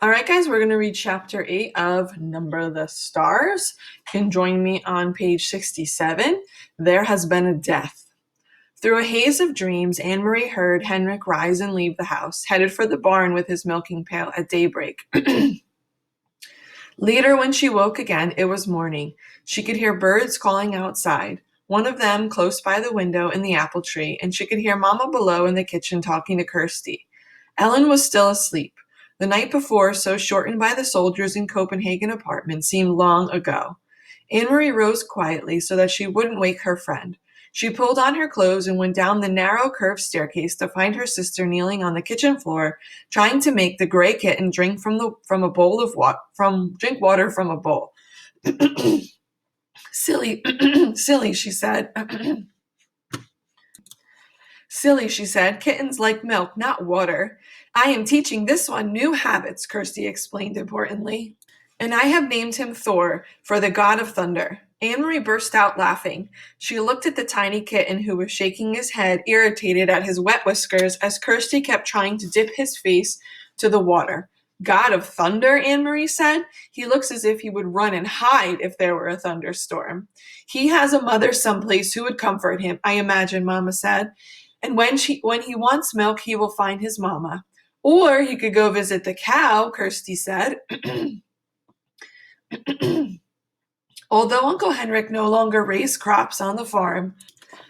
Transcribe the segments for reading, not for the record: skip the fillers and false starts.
All right, guys, we're going to read chapter 8 of Number the Stars. You can join me on page 67. There has been a death. Through a haze of dreams, Anne-Marie heard Henrik rise and leave the house, headed for the barn with his milking pail at daybreak. Later, when she woke again, it was morning. She could hear birds calling outside, one of them close by the window in the apple tree, and she could hear Mama below in the kitchen talking to Kirsty. Ellen was still asleep. The night before, so shortened by the soldiers in Copenhagen apartment, seemed long ago. Anne-Marie rose quietly so that she wouldn't wake her friend. She pulled on her clothes and went down the narrow, curved staircase to find her sister kneeling on the kitchen floor, trying to make the gray kitten drink drink water from a bowl. Silly, silly, she said. Silly, she said. Kittens like milk, not water. I am teaching this one new habits, Kirsty explained importantly. And I have named him Thor, for the god of thunder. Anne-Marie burst out laughing. She looked at the tiny kitten who was shaking his head, irritated at his wet whiskers, as Kirsty kept trying to dip his face to the water. God of thunder, Anne-Marie said. He looks as if he would run and hide if there were a thunderstorm. He has a mother someplace who would comfort him, I imagine, Mama said. And when he wants milk, he will find his mama. Or he could go visit the cow, Kirsty said. Although Uncle Henrik no longer raised crops on the farm,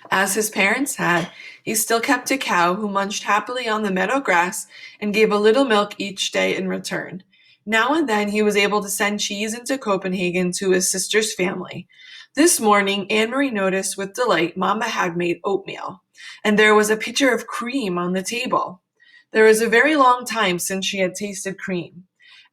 as his parents had, he still kept a cow who munched happily on the meadow grass and gave a little milk each day in return. Now and then he was able to send cheese into Copenhagen to his sister's family. This morning, Anne-Marie noticed with delight Mama had made oatmeal, and there was a pitcher of cream on the table. There was a very long time since she had tasted cream.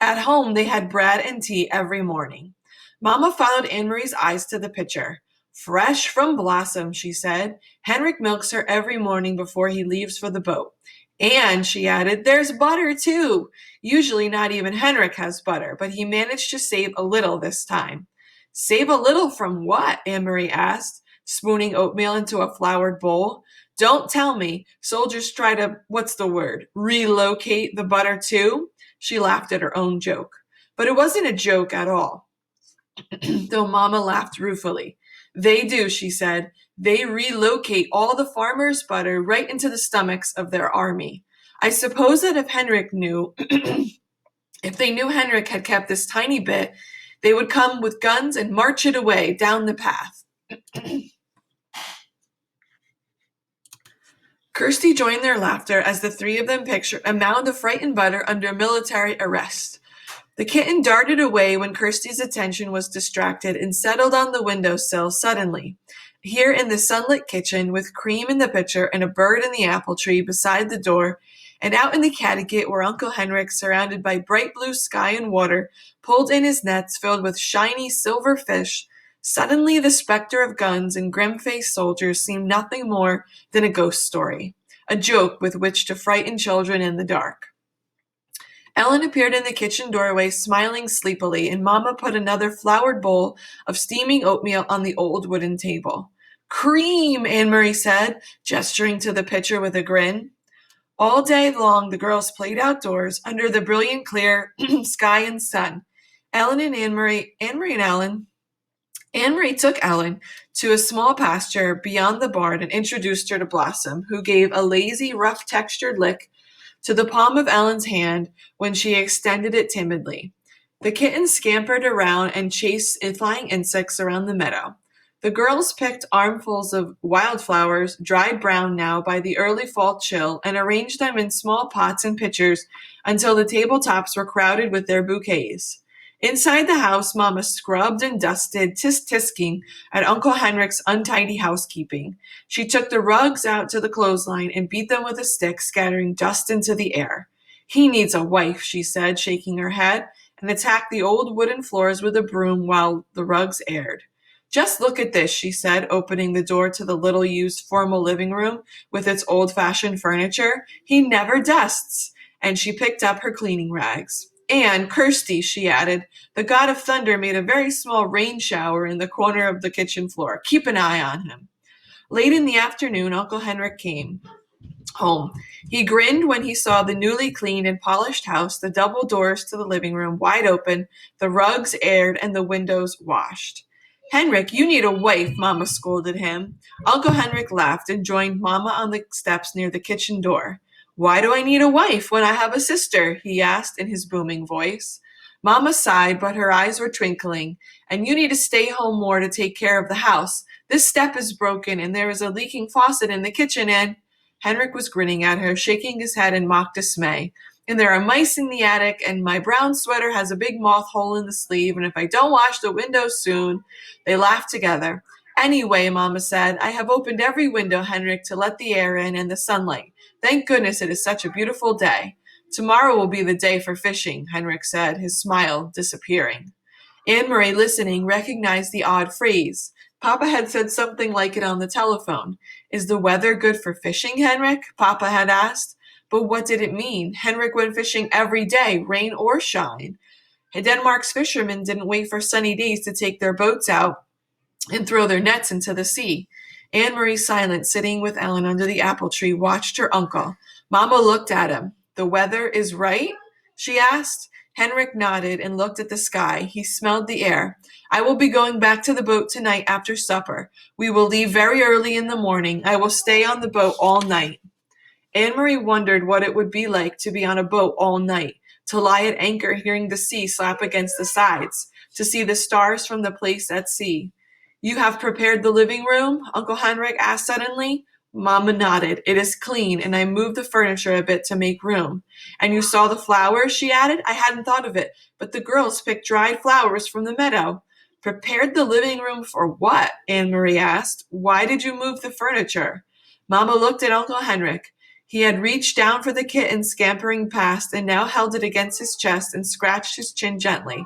At home, they had bread and tea every morning. Mama followed Anne-Marie's eyes to the pitcher. Fresh from Blossom, she said. Henrik milks her every morning before he leaves for the boat. And, she added, there's butter too. Usually not even Henrik has butter, but he managed to save a little this time. Save a little from what? Anne-Marie asked, spooning oatmeal into a floured bowl. Don't tell me. Soldiers try to, relocate the butter too? She laughed at her own joke. But it wasn't a joke at all. Though Mama laughed ruefully. They do, she said. They relocate all the farmers' butter right into the stomachs of their army. I suppose that if they knew Henrik had kept this tiny bit, they would come with guns and march it away down the path. Kirsty joined their laughter as the three of them pictured a mound of frightened butter under military arrest. The kitten darted away when Kirsty's attention was distracted and settled on the windowsill suddenly. Here in the sunlit kitchen, with cream in the pitcher and a bird in the apple tree beside the door, and out in the cattegat where Uncle Henrik, surrounded by bright blue sky and water, pulled in his nets filled with shiny silver fish, suddenly the specter of guns and grim-faced soldiers seemed nothing more than a ghost story, a joke with which to frighten children in the dark. Ellen appeared in the kitchen doorway, smiling sleepily, and Mama put another floured bowl of steaming oatmeal on the old wooden table. Cream, Anne-Marie said, gesturing to the pitcher with a grin. All day long, the girls played outdoors under the brilliant clear sky and sun. Anne-Marie took Ellen to a small pasture beyond the barn and introduced her to Blossom, who gave a lazy, rough-textured lick to the palm of Ellen's hand when she extended it timidly. The kitten scampered around and chased flying insects around the meadow. The girls picked armfuls of wildflowers, dried brown now by the early fall chill, and arranged them in small pots and pitchers until the tabletops were crowded with their bouquets. Inside the house, Mama scrubbed and dusted, tisk-tisking at Uncle Henrik's untidy housekeeping. She took the rugs out to the clothesline and beat them with a stick, scattering dust into the air. He needs a wife, she said, shaking her head, and attacked the old wooden floors with a broom while the rugs aired. Just look at this, she said, opening the door to the little-used formal living room with its old-fashioned furniture. He never dusts. And she picked up her cleaning rags. And, Kirsty, she added, the god of thunder made a very small rain shower in the corner of the kitchen floor. Keep an eye on him. Late in the afternoon, Uncle Henrik came. home. He grinned when he saw the newly cleaned and polished house, the double doors to the living room wide open, the rugs aired, and the windows washed. Henrik, you need a wife, Mama scolded him. Uncle Henrik laughed and joined Mama on the steps near the kitchen door. Why do I need a wife when I have a sister? He asked in his booming voice. Mama sighed, but her eyes were twinkling. And you need to stay home more to take care of the house. This step is broken, and there is a leaking faucet in the kitchen, and Henrik was grinning at her, shaking his head in mock dismay. And there are mice in the attic, and my brown sweater has a big moth hole in the sleeve, and if I don't wash the windows soon. They laughed together. Anyway, Mama said, I have opened every window, Henrik, to let the air in and the sunlight. Thank goodness it is such a beautiful day. Tomorrow will be the day for fishing, Henrik said, his smile disappearing. Anne-Marie, listening, recognized the odd phrase. Papa had said something like it on the telephone. Is the weather good for fishing, Henrik? Papa had asked. But what did it mean? Henrik went fishing every day, rain or shine. Denmark's fishermen didn't wait for sunny days to take their boats out and throw their nets into the sea. Anne-Marie, silent, sitting with Ellen under the apple tree, watched her uncle. Mama looked at him. The weather is right? She asked. Henrik nodded and looked at the sky. He smelled the air. I will be going back to the boat tonight after supper. We will leave very early in the morning. I will stay on the boat all night. Anne-Marie wondered what it would be like to be on a boat all night, to lie at anchor hearing the sea slap against the sides, to see the stars from the place at sea. You have prepared the living room? Uncle Henrik asked suddenly. Mama nodded. It is clean, and I moved the furniture a bit to make room. And you saw the flowers, she added. I hadn't thought of it, but the girls picked dried flowers from the meadow. Prepared the living room for what? Anne-Marie asked. Why did you move the furniture? Mama looked at Uncle Henrik. He had reached down for the kitten scampering past and now held it against his chest and scratched his chin gently.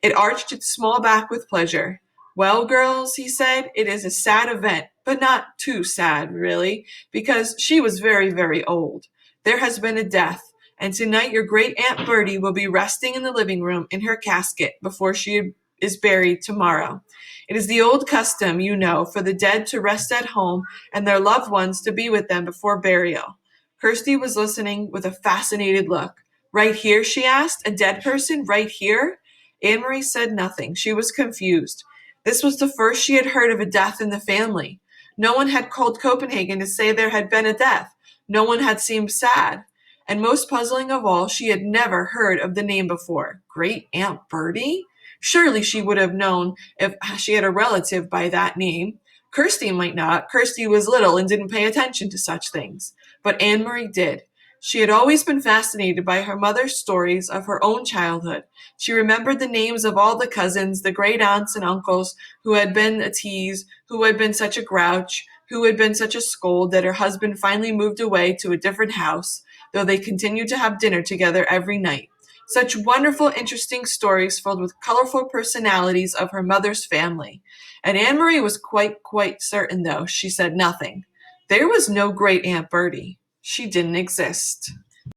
It arched its small back with pleasure. Well, girls, he said, it is a sad event, but not too sad, really, because she was very, very old. There has been a death, and tonight your great Aunt Bertie will be resting in the living room in her casket before she is buried tomorrow. It is the old custom, you know, for the dead to rest at home and their loved ones to be with them before burial. Kirsty was listening with a fascinated look. Right here, she asked. A dead person right here? Anne-Marie said nothing. She was confused. This was the first she had heard of a death in the family. No one had called Copenhagen to say there had been a death. No one had seemed sad. And most puzzling of all, she had never heard of the name before. Great Aunt Bertie? Surely she would have known if she had a relative by that name. Kirsty might not. Kirsty was little and didn't pay attention to such things. But Anne-Marie did. She had always been fascinated by her mother's stories of her own childhood. She remembered the names of all the cousins, the great aunts and uncles who had been a tease, who had been such a grouch, who had been such a scold that her husband finally moved away to a different house, though they continued to have dinner together every night. Such wonderful, interesting stories filled with colorful personalities of her mother's family. And Anne-Marie was quite certain, though she said nothing. There was no great Aunt Bertie. She didn't exist.